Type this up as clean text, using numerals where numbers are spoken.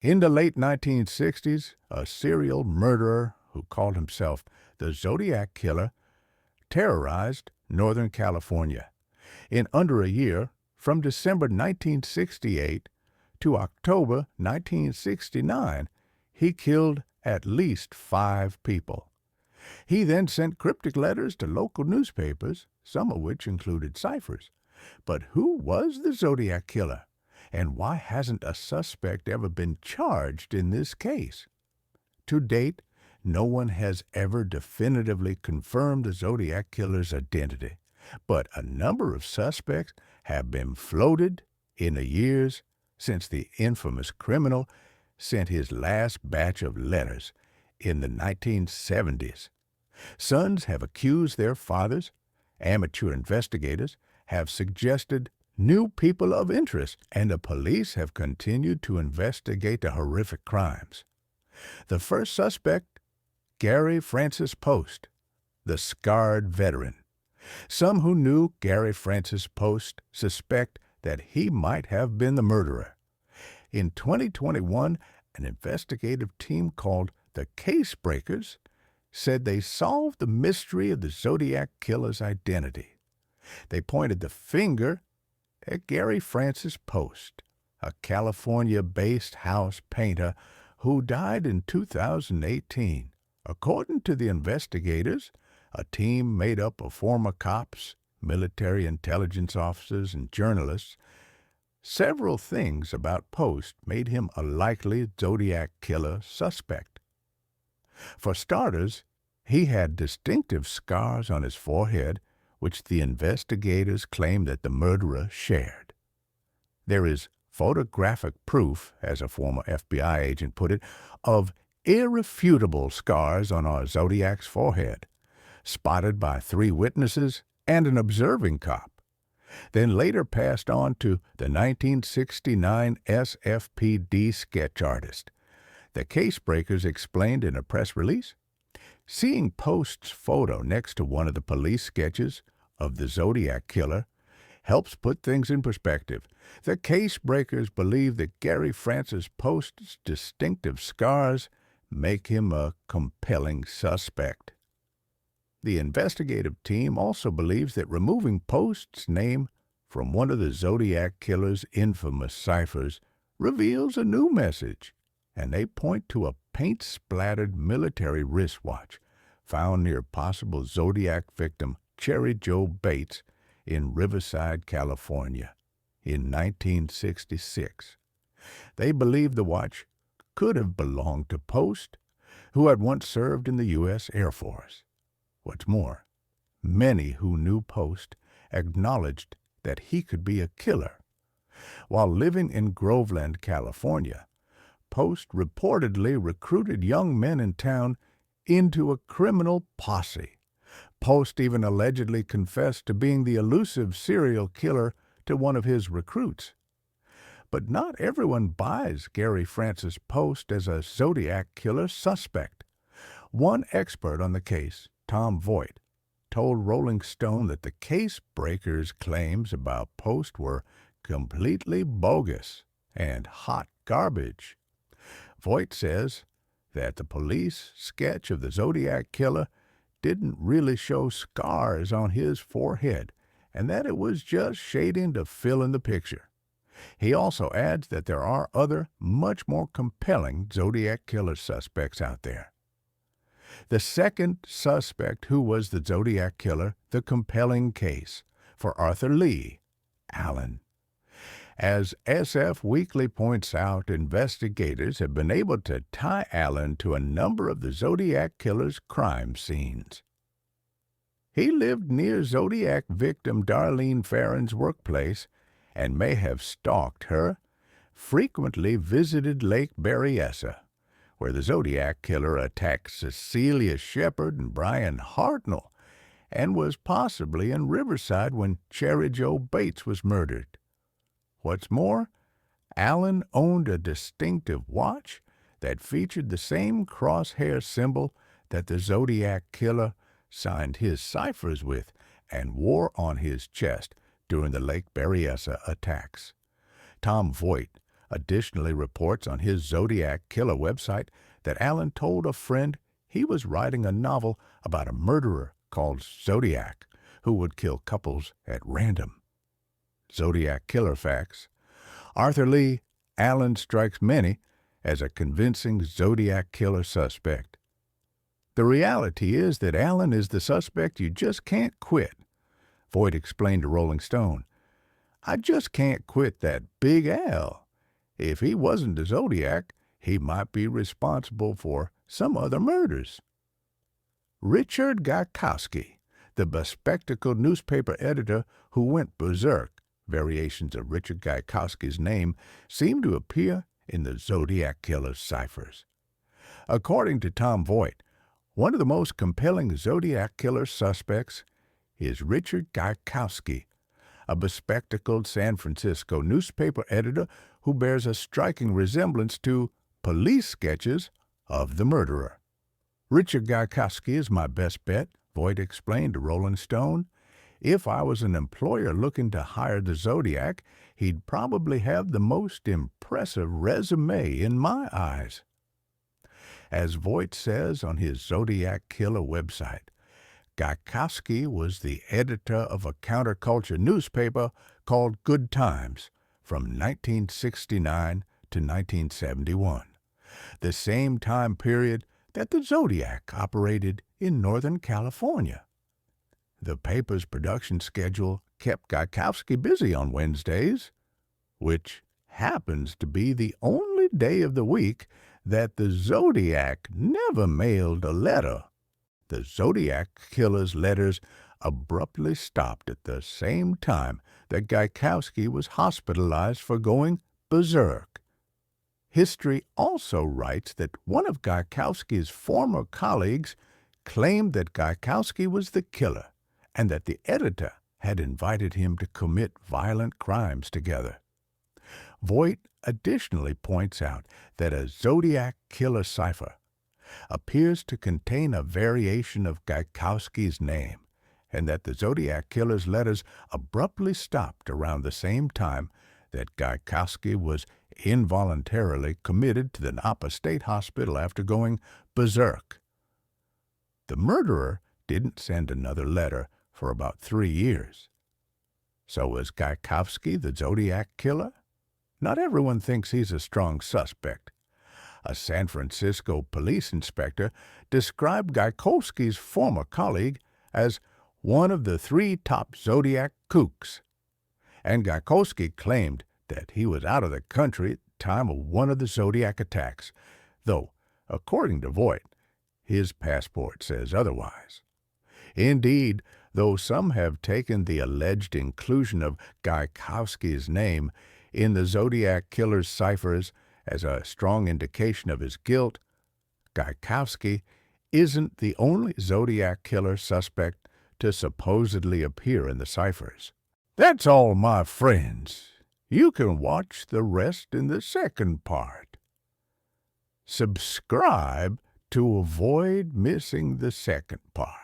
In the late 1960s, a serial murderer who called himself the Zodiac Killer terrorized Northern California. In under a year, from December 1968 to October 1969, he killed at least 5 people. He then sent cryptic letters to local newspapers, some of which included ciphers. But who was the Zodiac Killer? And why hasn't a suspect ever been charged in this case? To date, no one has ever definitively confirmed the Zodiac Killer's identity, but a number of suspects have been floated in the years since the infamous criminal sent his last batch of letters in the 1970s. Sons have accused their fathers. Amateur investigators have suggested new people of interest, and the police have continued to investigate the horrific crimes. The first suspect, Gary Francis Post, the scarred veteran. Some who knew Gary Francis Post suspect that he might have been the murderer. In 2021, an investigative team called the Case Breakers said they solved the mystery of the Zodiac Killer's identity. They pointed the finger at Gary Francis Post, a California-based house painter who died in 2018. According to the investigators, a team made up of former cops, military intelligence officers, and journalists, several things about Post made him a likely Zodiac Killer suspect. For starters, he had distinctive scars on his forehead, which the investigators claim that the murderer shared. There is photographic proof, as a former FBI agent put it, of irrefutable scars on our Zodiac's forehead, spotted by 3 witnesses and an observing cop, then later passed on to the 1969 SFPD sketch artist. The Case Breakers explained in a press release, seeing Post's photo next to one of the police sketches of the Zodiac Killer helps put things in perspective. The Case Breakers believe that Gary Francis Post's distinctive scars make him a compelling suspect. The investigative team also believes that removing Post's name from one of the Zodiac Killer's infamous ciphers reveals a new message, and they point to a paint-splattered military wristwatch found near possible Zodiac victim Cherry Joe Bates in Riverside, California, in 1966. They believe the watch could have belonged to Post, who had once served in the U.S. Air Force. What's more, many who knew Post acknowledged that he could be a killer. While living in Groveland, California, Post reportedly recruited young men in town into a criminal posse. Post even allegedly confessed to being the elusive serial killer to one of his recruits. But not everyone buys Gary Francis Post as a Zodiac Killer suspect. One expert on the case, Tom Voigt, told Rolling Stone that the Case Breakers' claims about Post were completely bogus and hot garbage. Voigt says that the police sketch of the Zodiac Killer didn't really show scars on his forehead, and that it was just shading to fill in the picture. He also adds that there are other, much more compelling Zodiac Killer suspects out there. The second suspect who was the Zodiac Killer, the compelling case for Arthur Lee Allen. As SF Weekly points out, investigators have been able to tie Allen to a number of the Zodiac Killer's crime scenes. He lived near Zodiac victim Darlene Farron's workplace and may have stalked her, frequently visited Lake Berryessa, where the Zodiac Killer attacked Cecilia Shepard and Brian Hartnell, and was possibly in Riverside when Cherry Joe Bates was murdered. What's more, Allen owned a distinctive watch that featured the same crosshair symbol that the Zodiac Killer signed his ciphers with and wore on his chest during the Lake Berryessa attacks. Tom Voigt, additionally reports on his Zodiac Killer website that Allen told a friend he was writing a novel about a murderer called Zodiac who would kill couples at random. Zodiac Killer facts. Arthur Lee, Allen strikes many as a convincing Zodiac Killer suspect. The reality is that Allen is the suspect you just can't quit. Voight explained to Rolling Stone, "I just can't quit that Big Al. If he wasn't the Zodiac, he might be responsible for some other murders." Richard Gaikowski, the bespectacled newspaper editor who went berserk, variations of Richard Gaikowski's name seem to appear in the Zodiac Killer's ciphers. According to Tom Voight, one of the most compelling Zodiac Killer suspects is Richard Gaikowski, a bespectacled San Francisco newspaper editor who bears a striking resemblance to police sketches of the murderer. "Richard Gaikowski is my best bet," Voight explained to Rolling Stone. "If I was an employer looking to hire the Zodiac, he'd probably have the most impressive resume in my eyes." As Voight says on his Zodiac Killer website, Gaikowski was the editor of a counterculture newspaper called Good Times from 1969 to 1971, the same time period that the Zodiac operated in Northern California. The paper's production schedule kept Gaikowski busy on Wednesdays, which happens to be the only day of the week that the Zodiac never mailed a letter. The Zodiac Killer's letters abruptly stopped at the same time that Gaikowski was hospitalized for going berserk. History also writes that one of Gaikowski's former colleagues claimed that Gaikowski was the killer and that the editor had invited him to commit violent crimes together. Voight additionally points out that a Zodiac Killer cipher appears to contain a variation of Gaikowski's name, and that the Zodiac Killer's letters abruptly stopped around the same time that Gaikowski was involuntarily committed to the Napa State Hospital after going berserk. The murderer didn't send another letter for about 3 years. So was Gaikowski the Zodiac Killer? Not everyone thinks he's a strong suspect. A San Francisco police inspector described Gaikowski's former colleague as one of the 3 top Zodiac kooks, and Gaikowski claimed that he was out of the country at the time of one of the Zodiac attacks, though, according to Voight, his passport says otherwise. Indeed, though some have taken the alleged inclusion of Gaikowski's name in the Zodiac Killer's ciphers as a strong indication of his guilt, Gaikowski isn't the only Zodiac Killer suspect to supposedly appear in the ciphers. That's all, my friends. You can watch the rest in the second part. Subscribe to avoid missing the second part.